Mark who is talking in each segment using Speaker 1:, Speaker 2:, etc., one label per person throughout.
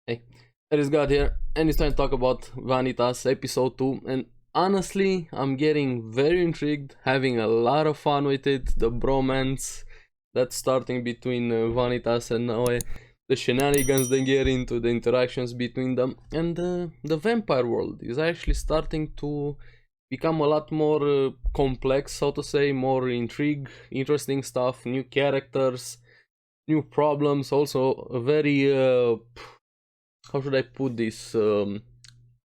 Speaker 1: Hey, ARESxGOD here, and it's time to talk about Vanitas episode 2. And honestly, I'm getting very intrigued, having a lot of fun with it. The bromance that's starting between Vanitas and Noe, the shenanigans they get into, the interactions between them, and the vampire world is actually starting to become a lot more complex, so to say, more intrigue, interesting stuff, new characters, new problems, also a very how should I put this,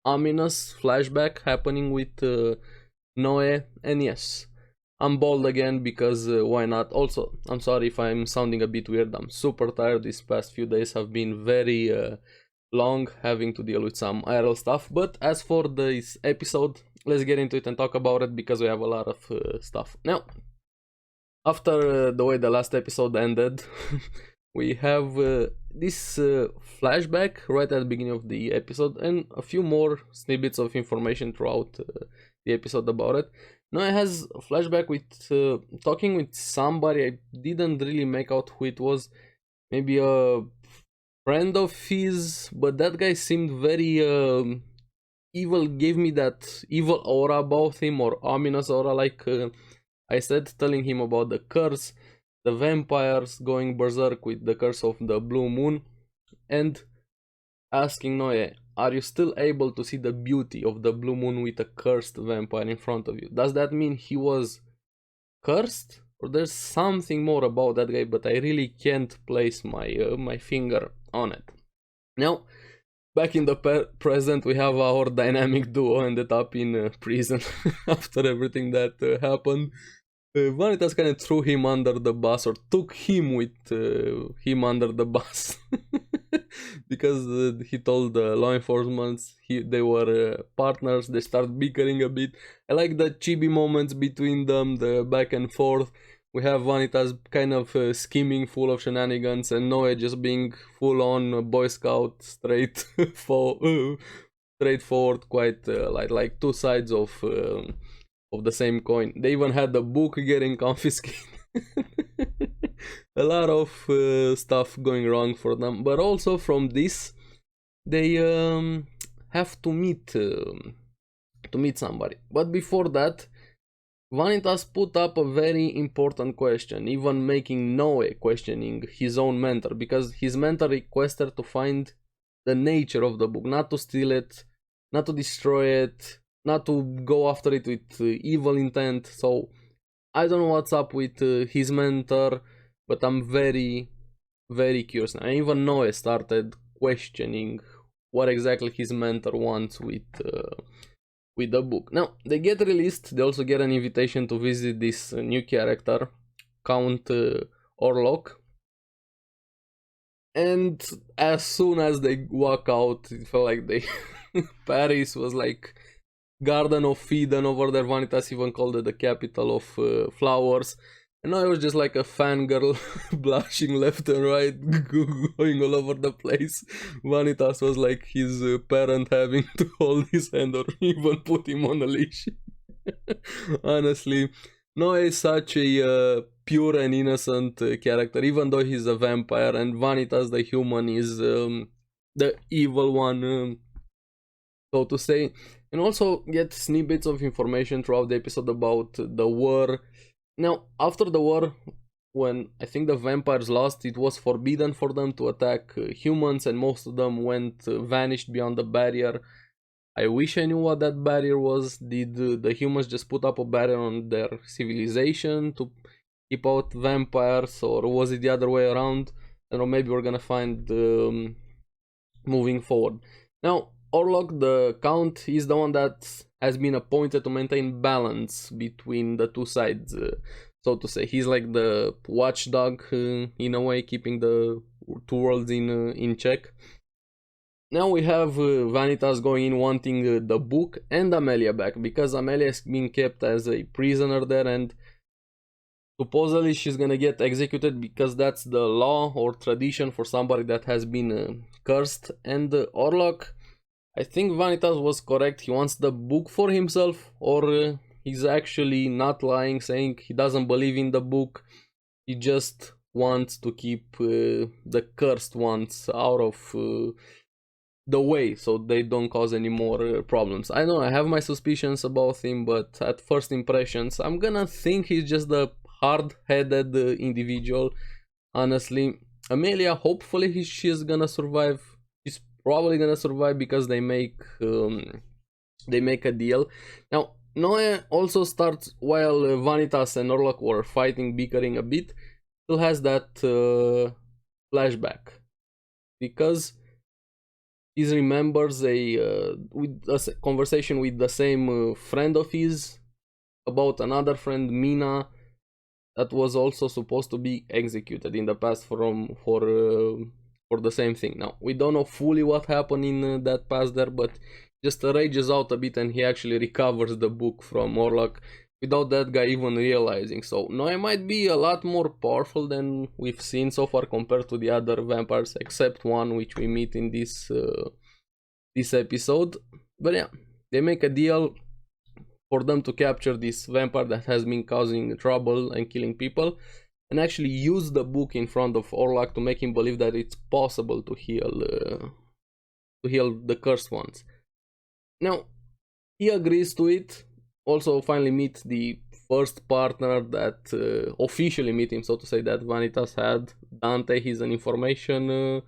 Speaker 1: ominous flashback happening with Noe. And yes, I'm bold again because why not. Also, I'm sorry if I'm sounding a bit weird. I'm super tired. These past few days have been very long, having to deal with some IRL stuff. But as for this episode, let's get into it and talk about it because we have a lot of stuff. Now, after the way the last episode ended, we have this flashback right at the beginning of the episode and a few more snippets of information throughout the episode about it. Now it has a flashback with talking with somebody. I didn't really make out who it was. Maybe a friend of his, but that guy seemed very evil, gave me that evil aura about him, or ominous aura, like I said, telling him about the curse, the vampires going berserk with the curse of the blue moon, and asking Noe, are you still able to see the beauty of the blue moon with a cursed vampire in front of you? Does that mean he was cursed? Or there's something more about that guy, but I really can't place my finger on it. Now, back in the present, we have our dynamic duo ended up in prison after everything that happened. Vanitas kind of threw him under the bus, or took him with him under the bus, because he told the law enforcement they were partners. They start bickering a bit. I like the chibi moments between them, the back and forth. We have Vanitas kind of scheming, full of shenanigans, and Noe just being full on Boy Scout, straightforward, quite like two sides of the same coin. They even had the book getting confiscated. A lot of stuff going wrong for them, but also from this they have to meet somebody. But before that, Vanitas put up a very important question, even making Noe questioning his own mentor, because his mentor requested to find the nature of the book, not to steal it, not to destroy it, not to go after it with evil intent. So I don't know what's up with his mentor, but I'm very, very curious. And even Noe started questioning what exactly his mentor wants with the book. Now, they get released. They also get an invitation to visit this new character, Count Orlok. And as soon as they walk out, it felt like they Paris was like Garden of Eden over there. Vanitas even called it the capital of flowers. And I was just like a fangirl, blushing left and right, going all over the place. Vanitas was like his parent having to hold his hand or even put him on a leash. Honestly, Noe is such a pure and innocent character, even though he's a vampire, and Vanitas, the human, is the evil one, so to say. And also get snippets of information throughout the episode about the war. Now, after the war, when I think the vampires lost, it was forbidden for them to attack humans, and most of them vanished beyond the barrier. I wish I knew what that barrier was. Did the humans just put up a barrier on their civilization to keep out vampires, or was it the other way around? I don't know, maybe we're gonna find moving forward. Now, Orlok, the Count, is the one that has been appointed to maintain balance between the two sides, so to say. He's like the watchdog in a way, keeping the two worlds in check. Now we have Vanitas going in wanting the book and Amelia back, because Amelia is being kept as a prisoner there, and supposedly she's gonna get executed because that's the law or tradition for somebody that has been cursed. And Orlok, I think Vanitas was correct. He wants the book for himself, or he's actually not lying, saying he doesn't believe in the book. He just wants to keep the cursed ones out of the way so they don't cause any more problems. I know I have my suspicions about him, but at first impressions I'm gonna think he's just a hard-headed individual. Honestly, Amelia, hopefully she's gonna survive. She's probably gonna survive because they make a deal. Now Noe also starts while Vanitas and Orlok were fighting, bickering a bit. Still has that flashback because he remembers a conversation with the same friend of his about another friend, Mina, that was also supposed to be executed in the past for the same thing. Now we don't know fully what happened in that past there, but just rages out a bit and he actually recovers the book from Orlok without that guy even realizing. So Noe might be a lot more powerful than we've seen so far compared to the other vampires, except one which we meet in this episode. But yeah, they make a deal for them to capture this vampire that has been causing trouble and killing people, and actually use the book in front of Orlok to make him believe that it's possible to heal the cursed ones. Now he agrees to it. Also finally meet the first partner that officially meet him, so to say, that Vanitas had. Dante, he's an information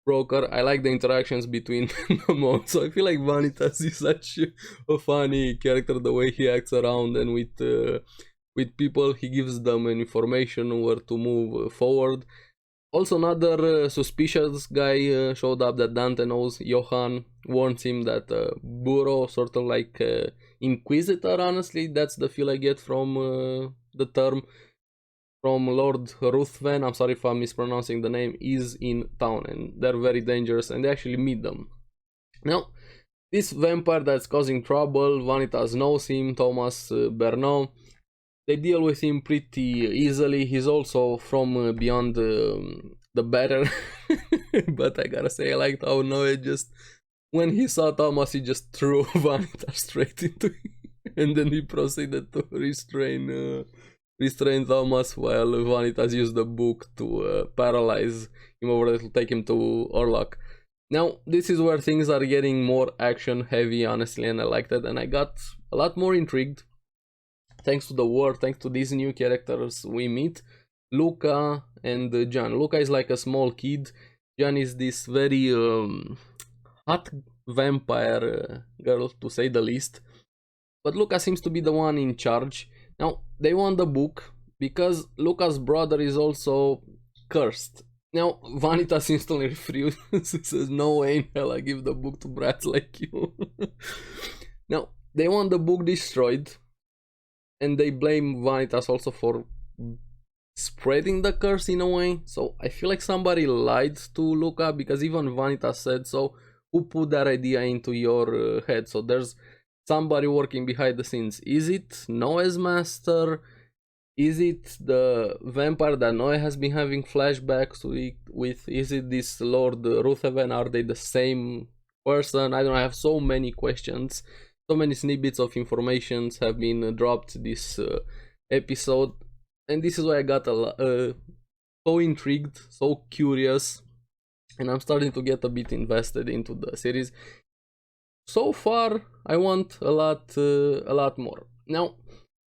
Speaker 1: broker. I like the interactions between them also. I feel like Vanitas is such a funny character, the way he acts around and with people. He gives them an information where to move forward. Also another suspicious guy showed up that Dante knows. Johan warns him that Burrow, sort of like Inquisitor, honestly, that's the feel I get from the term, from Lord Ruthven, I'm sorry if I'm mispronouncing the name, is in town and they're very dangerous and they actually meet them. Now, this vampire that's causing trouble, Vanitas knows him, Thomas Bernot. They deal with him pretty easily. He's also from beyond the barrier. But I gotta say, I liked how Noe just, when he saw Thomas, he just threw Vanitas straight into him. And then he proceeded to restrain Thomas while Vanitas used the book to paralyze him over there to take him to Orlok. Now, this is where things are getting more action heavy, honestly, and I liked it. And I got a lot more intrigued. Thanks to the war, thanks to these new characters we meet, Luca and Jan. Luca is like a small kid. Jan is this very hot vampire girl, to say the least. But Luca seems to be the one in charge. Now, they want the book because Luca's brother is also cursed. Now, Vanitas instantly refuses, says, no way in hell I give the book to brats like you. Now, they want the book destroyed. And they blame Vanitas also for spreading the curse in a way. So I feel like somebody lied to Luca, because even Vanitas said so. Who put that idea into your head? So there's somebody working behind the scenes. Is it Noe's master? Is it the vampire that Noe has been having flashbacks with? Is it this Lord Ruthven? Are they the same person? I don't know, I have so many questions. So many snippets of information have been dropped this episode, and this is why I got so intrigued, so curious, and I'm starting to get a bit invested into the series. So far, I want a lot more. Now,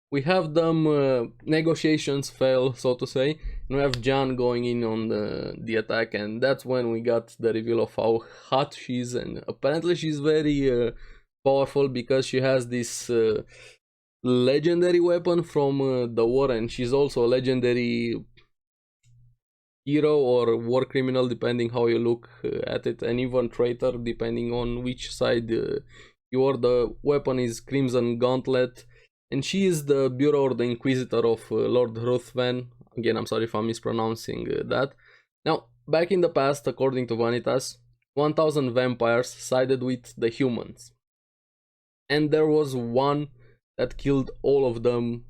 Speaker 1: we have them negotiations fail, so to say, and we have Jan going in on the attack, and that's when we got the reveal of how hot she is, and apparently she's very powerful because she has this legendary weapon from the war, and she's also a legendary hero or war criminal, depending how you look at it, and even traitor, depending on which side you are. The weapon is Crimson Gauntlet, and she is the Bureau or the Inquisitor of Lord Ruthven. Again, I'm sorry if I'm mispronouncing that. Now, back in the past, according to Vanitas, 1000 vampires sided with the humans. And there was one that killed all of them,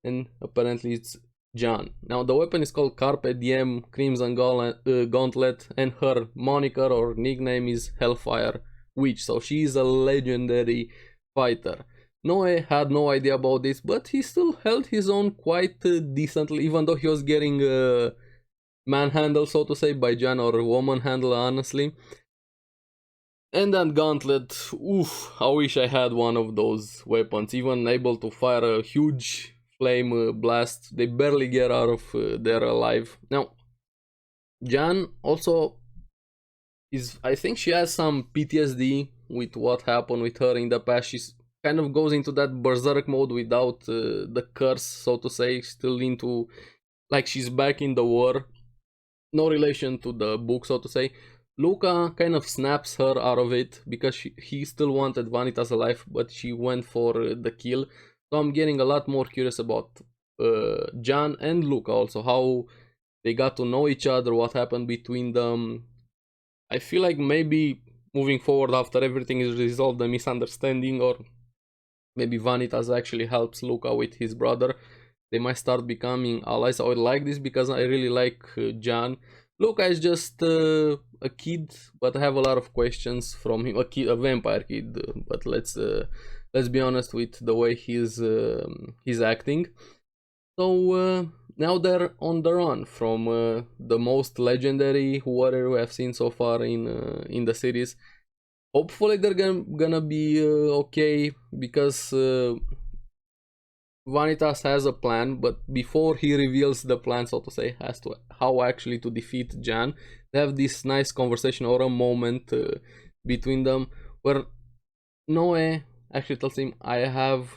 Speaker 1: and apparently it's Jan. Now the weapon is called Carpe Diem Crimson Gauntlet, and her moniker or nickname is Hellfire Witch, so she is a legendary fighter. Noe had no idea about this, but he still held his own quite decently, even though he was getting manhandled, so to say, by Jan, or woman handle, honestly. And that gauntlet, oof, I wish I had one of those weapons, even able to fire a huge flame blast. They barely get out of there alive. Now, Jan also is, I think she has some PTSD with what happened with her in the past. She's kind of goes into that berserk mode without the curse, so to say, still into, like, she's back in the war. No relation to the book, so to say. Luca kind of snaps her out of it because he still wanted Vanitas alive, but she went for the kill. So I'm getting a lot more curious about Jan and Luca also, how they got to know each other, what happened between them. I feel like maybe moving forward after everything is resolved, the misunderstanding, or maybe Vanitas actually helps Luca with his brother. They might start becoming allies. I would like this because I really like Jan. Luca is just a kid, but I have a lot of questions from him. A vampire kid, but let's be honest with the way he's acting. So now they're on the run from the most legendary warrior we have seen so far in the series. Hopefully they're gonna be okay, because Vanitas has a plan, but before he reveals the plan, so to say, has to how actually to defeat Jan, they have this nice conversation or a moment between them where Noe actually tells him, I have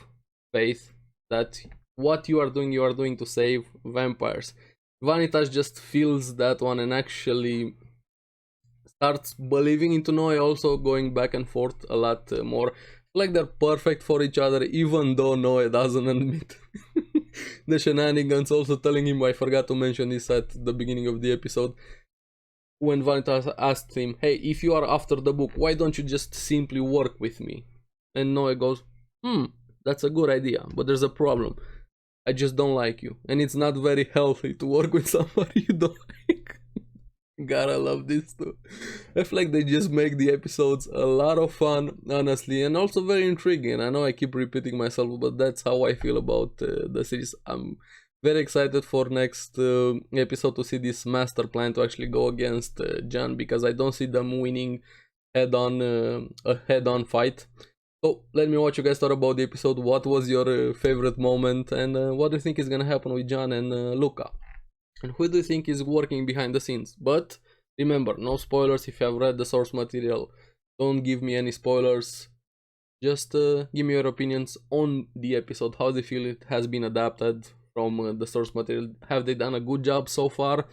Speaker 1: faith that what you are doing to save vampires. Vanitas just feels that one and actually starts believing into Noe, also going back and forth a lot more. Like they're perfect for each other, even though Noe doesn't admit the shenanigans. Also telling him, I forgot to mention this at the beginning of the episode, when Vanitas asked him, hey, if you are after the book, why don't you just simply work with me? And Noe goes, that's a good idea, but there's a problem. I just don't like you, and it's not very healthy to work with somebody you don't like. God, I love this too. I feel like they just make the episodes a lot of fun, honestly, and also very intriguing. I know I keep repeating myself, but that's how I feel about the series. I'm very excited for next episode to see this master plan to actually go against Jan, because I don't see them winning a head-on fight. So let me know what you guys thought about the episode. What was your favorite moment, and what do you think is gonna happen with Jan and Luca? And who do you think is working behind the scenes? But remember, no spoilers. If you have read the source material, don't give me any spoilers. Just give me your opinions on the episode. How do you feel it has been adapted from the source material? Have they done a good job so far?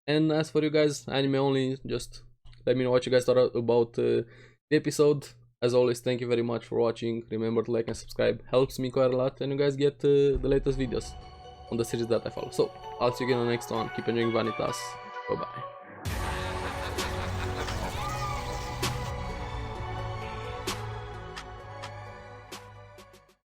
Speaker 1: And as for you guys, anime only, just let me know what you guys thought about the episode. As always, thank you very much for watching. Remember to like and subscribe, helps me quite a lot, and you guys get the latest videos on the series that I follow. So I'll see you again on the next one. Keep enjoying Vanitas.